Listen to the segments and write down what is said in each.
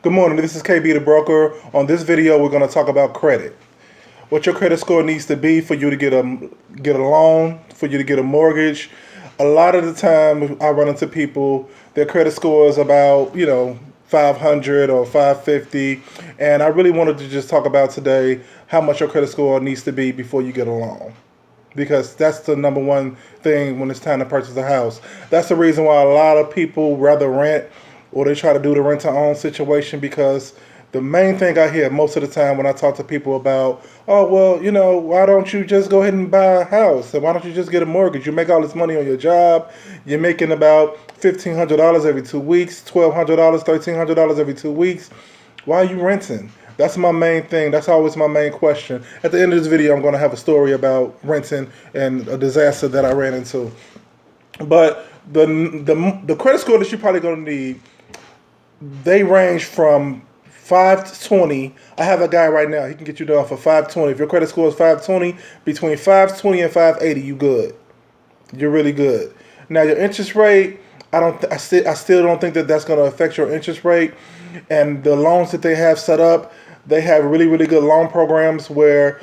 Good morning, this is KB the broker. On this video, we're going to talk about credit. What your credit score needs to be for you to get a loan, for you to get a mortgage. A lot of the time, I run into people, their credit score is about, 500 or 550. And I really wanted to just talk about today how much your credit score needs to be before you get a loan. Because that's the number one thing when it's time to purchase a house. That's the reason why a lot of people rather rent or they try to do the rent to own situation, because the main thing I hear most of the time when I talk to people about, oh, well, why don't you just go ahead and buy a house? And why don't you just get a mortgage? You make all this money on your job. You're making about $1,500 every 2 weeks, $1,200, $1,300 every 2 weeks. Why are you renting? That's my main thing. That's always my main question. At the end of this video, I'm going to have a story about renting and a disaster that I ran into. But the credit score that you're probably going to need, they range from 520. I have a guy right now. He can get you done for 520. If your credit score is 520, between 520 and 580, you good. You're really good. Now your interest rate, I still don't think that that's going to affect your interest rate. And the loans that they have set up, they have really, really good loan programs where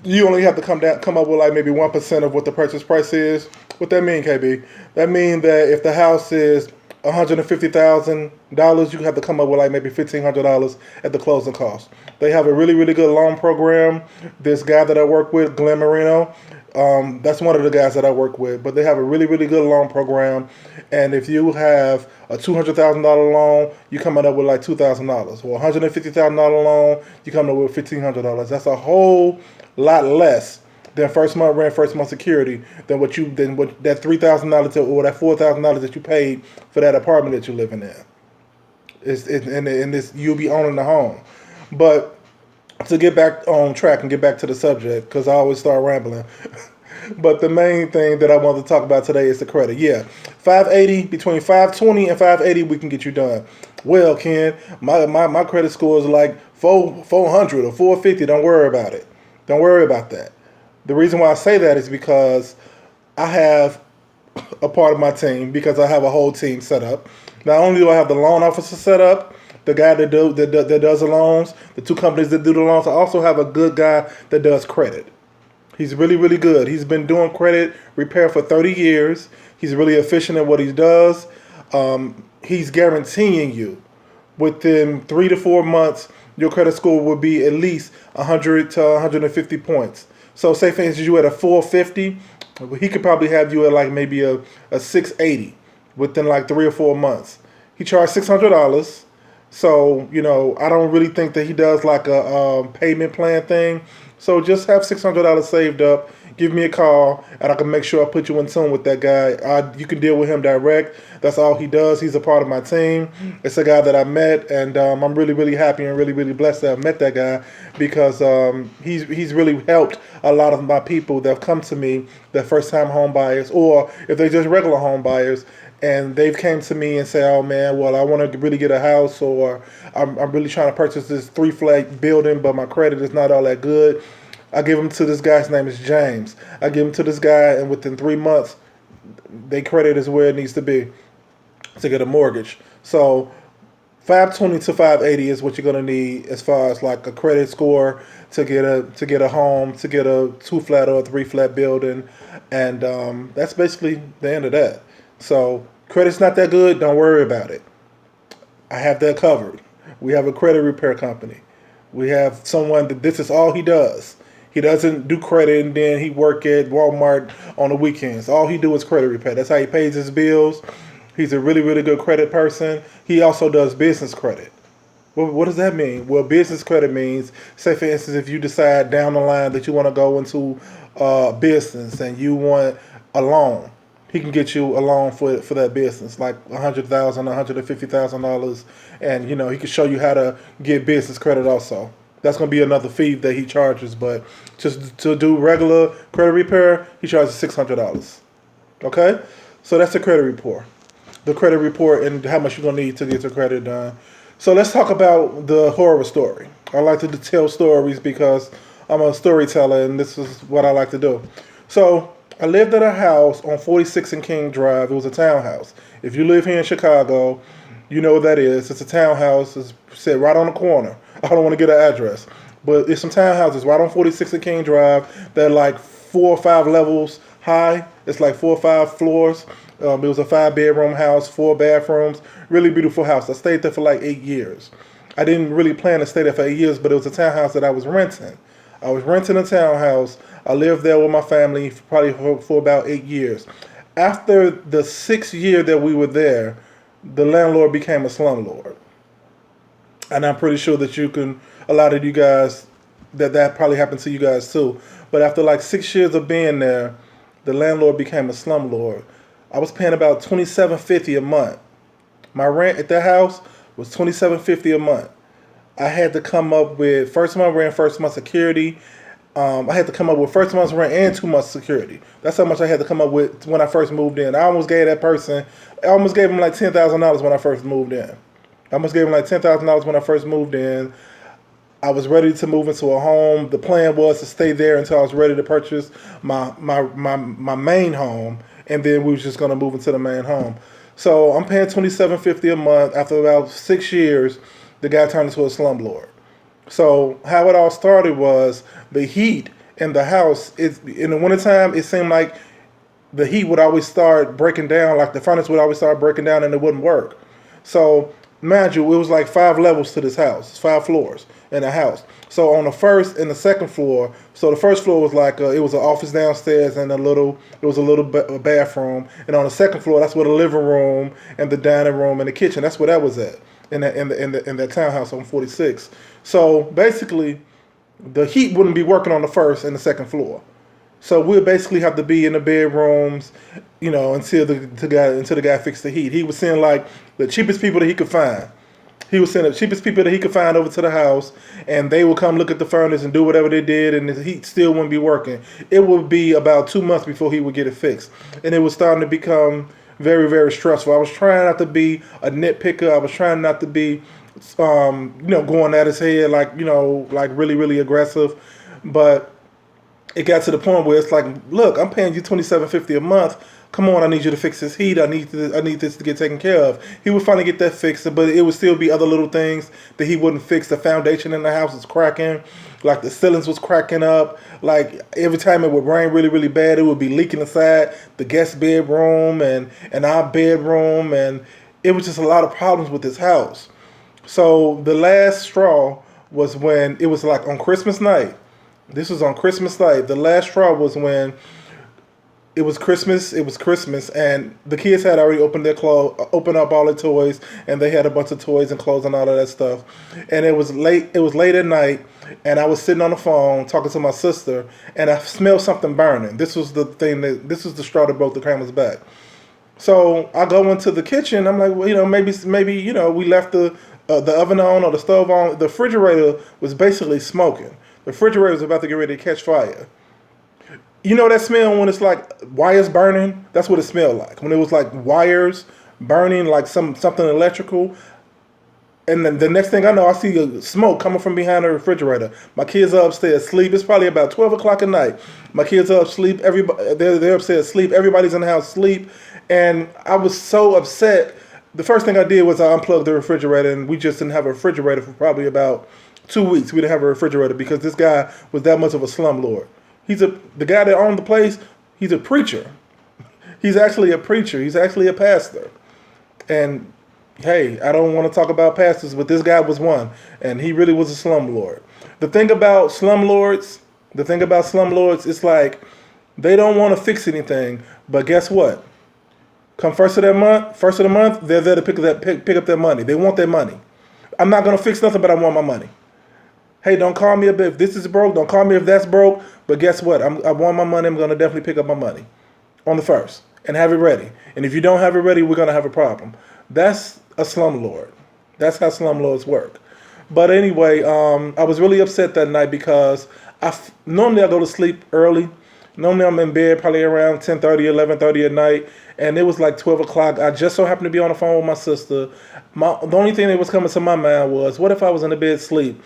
you only have to come up with like maybe 1% of what the purchase price is. What that mean, KB? That means that if the house is $150,000, you have to come up with like maybe $1,500 at the closing cost. They have a really, really good loan program. This guy that I work with, Glenn Marino, that's one of the guys that I work with. But they have a really, really good loan program. And if you have a $200,000 loan, you're coming up with like $2,000. Or a $150,000 loan, you're coming up with $1,500. That's a whole lot less than first month rent, first month security, than what that $3,000 or that $4,000 that you paid for that apartment that you're living in. You'll be owning the home. But to get back on track and get back to the subject, because I always start rambling. But the main thing that I want to talk about today is the credit. Yeah, 580, between 520 and 580, we can get you done. Well, Ken, my credit score is like 400 or 450. Don't worry about it. Don't worry about that. The reason why I say that is because I have a part of my team, because I have a whole team set up. Not only do I have the loan officer set up, the guy that does the loans, the two companies that do the loans, I also have a good guy that does credit. He's really, really good. He's been doing credit repair for 30 years. He's really efficient at what he does. He's guaranteeing you within 3 to 4 months, your credit score will be at least 100 to 150 points. So say for instance you at a 450, he could probably have you at like maybe a 680 within like 3 or 4 months. He charged $600. So, I don't really think that he does like a payment plan thing. So just have $600 saved up. Give me a call, and I can make sure I put you in tune with that guy. You can deal with him direct. That's all he does. He's a part of my team. It's a guy that I met, and I'm really, really happy and really, really blessed that I met that guy, because he's really helped a lot of my people that have come to me, that first-time home buyers, or if they're just regular home buyers, and they've came to me and say, oh man, well, I want to really get a house, or I'm really trying to purchase this 3-flat building, but my credit is not all that good. I give them to this guy's name is James. I give them to this guy, and within 3 months, their credit is where it needs to be to get a mortgage. So 520 to 580 is what you're gonna need as far as like a credit score to get a home, to get a 2-flat or a 3-flat building, and that's basically the end of that. So credit's not that good, don't worry about it. I have that covered. We have a credit repair company. We have someone that this is all he does. He doesn't do credit and then he work at Walmart on the weekends. All he do is credit repair. That's how he pays his bills. He's a really, really good credit person. He also does business credit. Well, what does that mean? Well, business credit means, say for instance, if you decide down the line that you want to go into business and you want a loan, he can get you a loan for that business, like $100,000, $150,000, and he can show you how to get business credit also. That's gonna be another fee that he charges, but just to do regular credit repair, he charges $600. Okay, so that's the credit report. The credit report and how much you're gonna need to get your credit done. So let's talk about the horror story. I like to tell stories because I'm a storyteller, and this is what I like to do. So I lived at a house on 46 and King Drive. It was a townhouse. If you live here in Chicago, You know what that is. It's a townhouse. It's set right on the corner. I don't want to get an address. But it's some townhouses right on 46 and King Drive. They're like 4 or 5 levels high. It's like 4 or 5 floors. It was a 5 bedroom house, 4 bathrooms. Really beautiful house. I stayed there for like 8 years. I didn't really plan to stay there for 8 years, but it was a townhouse that I was renting. I was renting a townhouse. I lived there with my family probably for about 8 years. After the 6th year that we were there, the landlord became a slumlord. And I'm pretty sure that a lot of you guys, that probably happened to you guys too. But after like 6 years of being there, the landlord became a slumlord. I was paying about $27.50 a month. My rent at the house was $27.50 a month. I had to come up with first month rent, first month security. I had to come up with first month's rent and 2 months security. That's how much I had to come up with when I first moved in. I almost gave him like $10,000 when I first moved in. I almost gave him like $10,000 when I first moved in. I was ready to move into a home. The plan was to stay there until I was ready to purchase my main home, and then we was just gonna move into the main home. So I'm paying $27.50 a month. After about 6 years, the guy turned into a slumlord. So how it all started was the heat in the house. In the wintertime, it seemed like the heat would always start breaking down, like the furnace would always start breaking down and it wouldn't work. So mind you, it was like 5 levels to this house, 5 floors in the house. So on the first and the second floor, so the first floor was like it was an office downstairs and it was a little bathroom, and on the second floor, that's where the living room and the dining room and the kitchen. That's where that was at in that townhouse on 46. So basically, the heat wouldn't be working on the first and the second floor. So we'd basically have to be in the bedrooms, until the guy fixed the heat. He was sending like the cheapest people that he could find. He was sending the cheapest people that he could find over to the house, and they would come look at the furnace and do whatever they did, and the heat still wouldn't be working. It would be about 2 months before he would get it fixed, and it was starting to become very, very stressful. I was trying not to be a nitpicker. I was trying not to be, going at his head like really, really aggressive, but it got to the point where it's like, look, I'm paying you $27.50 a month. Come on, I need you to fix this heat. I need this to get taken care of. He would finally get that fixed, but it would still be other little things that he wouldn't fix. The foundation in the house was cracking, like the ceilings was cracking up. Like every time it would rain really, really bad, it would be leaking inside the guest bedroom and our bedroom, and it was just a lot of problems with this house. So the last straw was when it was like on Christmas night. This was on Christmas night. The last straw was when it was Christmas, and the kids had already opened up all their toys, and they had a bunch of toys and clothes and all of that stuff. And it was late at night, and I was sitting on the phone talking to my sister, and I smelled something burning. This was the the straw that broke the camel's back. So I go into the kitchen. I'm like, well, maybe we left the oven on or the stove on. The refrigerator was basically smoking. The refrigerator was about to get ready to catch fire. You know that smell when it's like wires burning? That's what it smelled like. When it was like wires burning, like something electrical. And then the next thing I know, I see smoke coming from behind the refrigerator. My kids are upstairs asleep. It's probably about 12 o'clock at night. My kids are asleep. They're upstairs asleep. Everybody's in the house asleep. And I was so upset. The first thing I did was I unplugged the refrigerator, and we just didn't have a refrigerator for probably about 2 weeks. We didn't have a refrigerator because this guy was that much of a slumlord. The guy that owned the place, he's a preacher. He's actually a preacher. He's actually a pastor. And hey, I don't want to talk about pastors, but this guy was one, and he really was a slumlord. The thing about slumlords, it's like they don't want to fix anything, but guess what? Come first of the month, they're there to pick up their money. They want their money. I'm not gonna fix nothing, but I want my money. Hey, don't call me if this is broke. Don't call me if that's broke. But guess what? I want my money. I'm going to definitely pick up my money on the first and have it ready. And if you don't have it ready, we're going to have a problem. That's a slumlord. That's how slumlords work. But anyway, I was really upset that night because normally I go to sleep early. Normally I'm in bed probably around 10:30, 11:30 at night. And it was like 12 o'clock. I just so happened to be on the phone with my sister. The only thing that was coming to my mind was, what if I was in the bed asleep?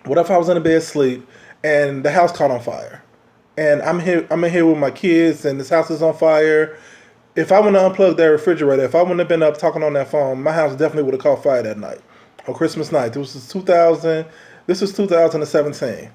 What if I was in the bed asleep and the house caught on fire? And I'm in here with my kids, and this house is on fire. If I wouldn't have unplugged that refrigerator, if I wouldn't have been up talking on that phone, my house definitely would have caught fire that night. On Christmas night. This was 2000. This was 2017.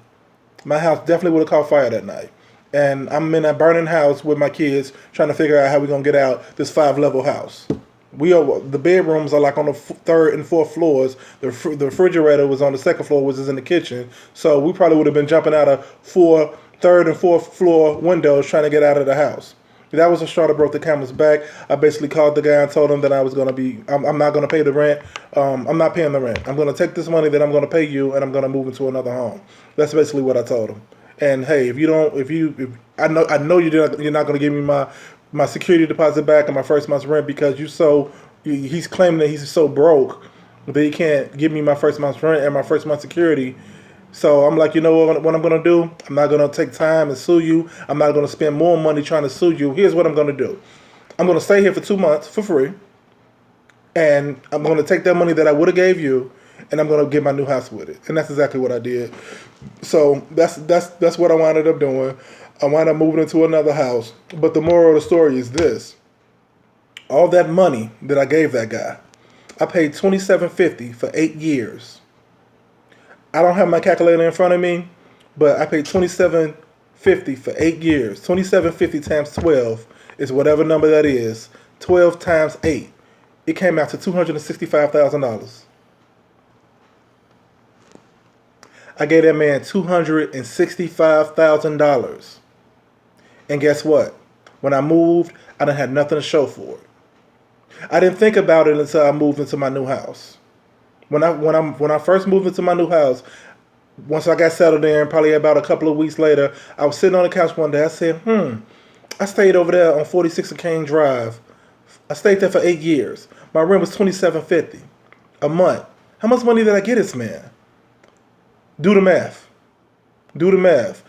My house definitely would have caught fire that night. And I'm in that burning house with my kids trying to figure out how we're going to get out this 5-level house. The bedrooms are like on the third and fourth floors. The refrigerator was on the second floor, which is in the kitchen. So we probably would have been jumping out of third and fourth floor windows trying to get out of the house. That was the straw that broke the camel's back. I basically called the guy and told him that I was going to be, I'm not going to pay the rent. I'm not paying the rent. I'm going to take this money that I'm going to pay you and I'm going to move into another home. That's basically what I told him. And hey, I know you're not going to give me my security deposit back and my first month's rent because he's claiming that he's so broke that he can't give me my first month's rent and my first month's security. So I'm like, you know what I'm going to do? I'm not going to take time and sue you. I'm not going to spend more money trying to sue you. Here's what I'm going to do. I'm going to stay here for 2 months for free. And I'm going to take that money that I would have gave you and I'm going to get my new house with it. And that's exactly what I did. So that's what I wound up doing. I wound up moving into another house. But the moral of the story is this. All that money that I gave that guy, I paid $2,750 for 8 years. I don't have my calculator in front of me, but I paid $2,750 for 8 years. $2,750 times 12 is whatever number that is. 12 times 8. It came out to $265,000. I gave that man $265,000. And guess what? When I moved, I didn't have nothing to show for it. I didn't think about it until I moved into my new house. When I first moved into my new house, once I got settled in, probably about a couple of weeks later, I was sitting on the couch one day. I said, I stayed over there on 46 Cane Drive. I stayed there for 8 years. My rent was $2,750 a month. How much money did I get this man? Do the math. Do the math.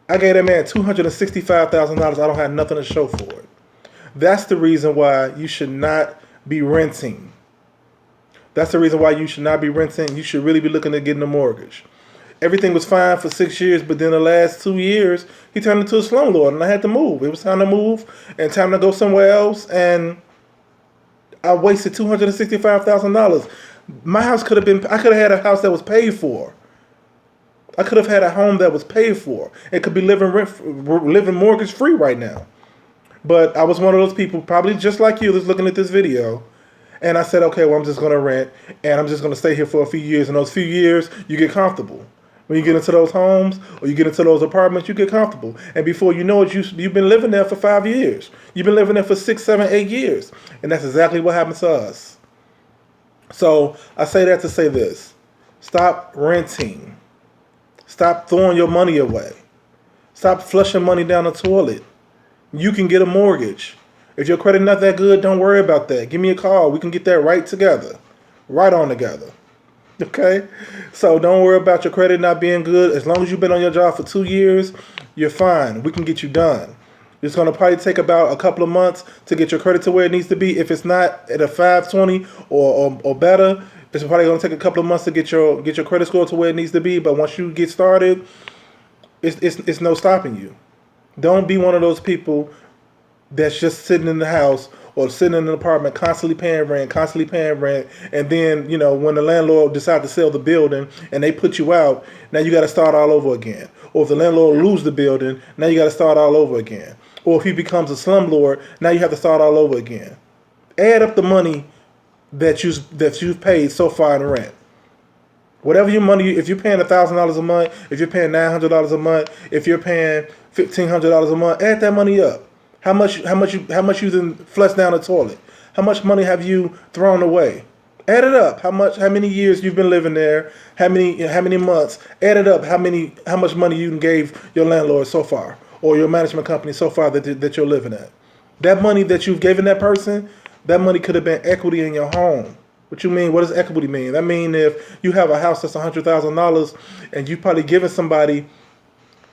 I gave that man $265,000. I don't have nothing to show for it. That's the reason why you should not be renting. That's the reason why you should not be renting. You should really be looking at getting a mortgage. Everything was fine for 6 years, but then the last 2 years, he turned into a slumlord, and I had to move. It was time to move and time to go somewhere else, and I wasted $265,000. My house I could have had a house that was paid for. I could have had a home that was paid for. It could be living mortgage free right now. But I was one of those people, probably just like you, that's looking at this video. And I said, okay, well, I'm just going to rent, and I'm just going to stay here for a few years. In those few years, you get comfortable. When you get into those homes or you get into those apartments, you get comfortable. And before you know it, you've been living there for 5 years. You've been living there for 6, 7, 8 years. And that's exactly what happens to us. So I say that to say this. Stop renting. Stop throwing your money away. Stop flushing money down the toilet. You can get a mortgage. If your credit not that good, don't worry about that. Give me a call. We can get that right together. Right on together. Okay? So don't worry about your credit not being good. As long as you've been on your job for 2 years, you're fine. We can get you done. It's going to probably take about a couple of months to get your credit to where it needs to be. If it's not at a 520 or better, it's probably going to take a couple of months to get your credit score to where it needs to be. But once you get started, it's no stopping you. Don't be one of those people that's just sitting in the house or sitting in an apartment constantly paying rent, and then, when the landlord decides to sell the building and they put you out, now you got to start all over again. Or if the landlord loses the building, now you got to start all over again. Or if he becomes a slumlord, now you have to start all over again. Add up the money that you've paid so far in rent. Whatever your money, if you're paying $1,000 a month, if you're paying $900 a month, if you're paying $1,500 a month, add that money up. How much you then flushed down the toilet? How much money have you thrown away? Add it up. How many years you've been living there? How many months? Add it up. How much money you gave your landlord so far, or your management company so far that you're living at? That money that you've given that person, that money could have been equity in your home. What you mean? What does equity mean? That mean if you have a house that's $100,000 and you probably given somebody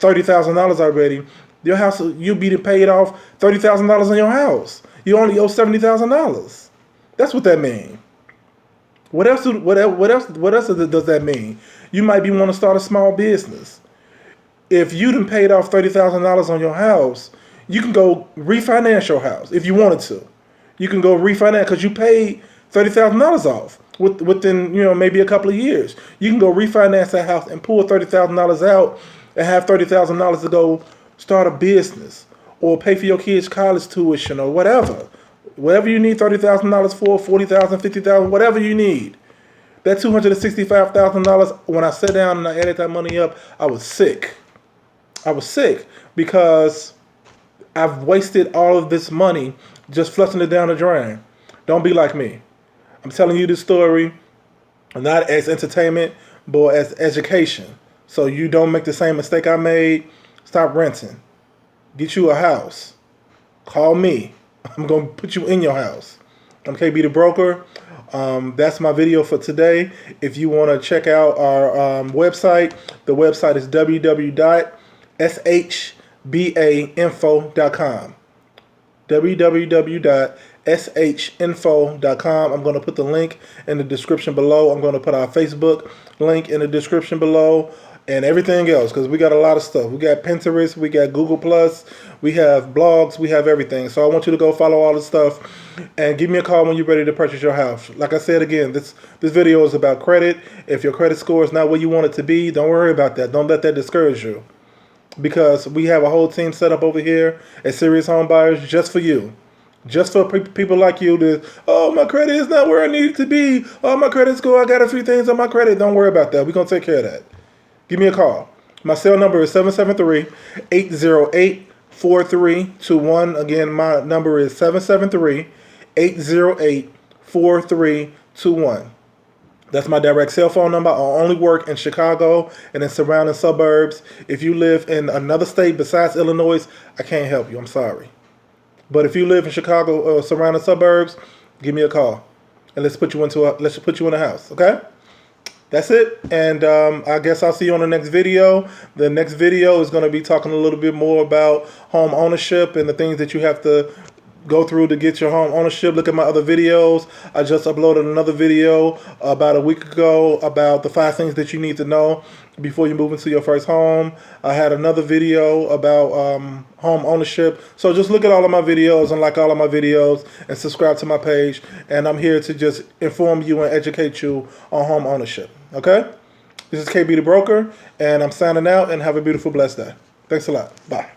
$30,000 already, your house, you'll be paid off $30,000 on your house. You only owe $70,000. That's what that means. What else does that mean? You might want to start a small business. If you done paid off $30,000 on your house, You can go refinance your house if you wanted to. You can go refinance because you paid $30,000 off within maybe a couple of years. You can go refinance that house and pull $30,000 out and have $30,000 to go start a business or pay for your kids' college tuition or whatever. Whatever you need $30,000 for, $40,000, $50,000, whatever you need. That $265,000, when I sat down and I added that money up, I was sick. I was sick because I've wasted all of this money just flushing it down the drain. Don't be like me. I'm telling you this story not as entertainment, but as education. So you don't make the same mistake I made. Stop renting. Get you a house. Call me. I'm going to put you in your house. I'm KB the Broker. That's my video for today. If you want to check out our website, the website is www.shbainfo.com. www.shinfo.com. I'm going to put the link in the description below. I'm going to put our Facebook link in the description below and everything else because we got a lot of stuff. We got Pinterest, we got Google+, we have blogs, we have everything. So I want you to go follow all the stuff and give me a call when you're ready to purchase your house. Like I said again, this video is about credit. If your credit score is not where you want it to be, don't worry about that. Don't let that discourage you. Because we have a whole team set up over here at Serious Home Buyers just for you. Just for people like you to, oh, my credit is not where I need it to be. Oh, my credit score, I got a few things on my credit. Don't worry about that. We're going to take care of that. Give me a call. My cell number is 773-808-4321. Again, my number is 773-808-4321. That's my direct cell phone number. I only work in Chicago and in surrounding suburbs. If you live in another state besides Illinois, I can't help you. I'm sorry. But if you live in Chicago surrounding suburbs, give me a call. And let's put you in a house, okay? That's it. And I guess I'll see you on the next video. The next video is going to be talking a little bit more about home ownership and the things that you have to go through to get your home ownership. Look at my other videos. I just uploaded another video about a week ago about the 5 things that you need to know before you move into your first home. I had another video about home ownership. So just look at all of my videos and like all of my videos and subscribe to my page. And I'm here to just inform you and educate you on home ownership. Okay? This is KB the Broker, and I'm signing out, and have a beautiful, blessed day. Thanks a lot. Bye.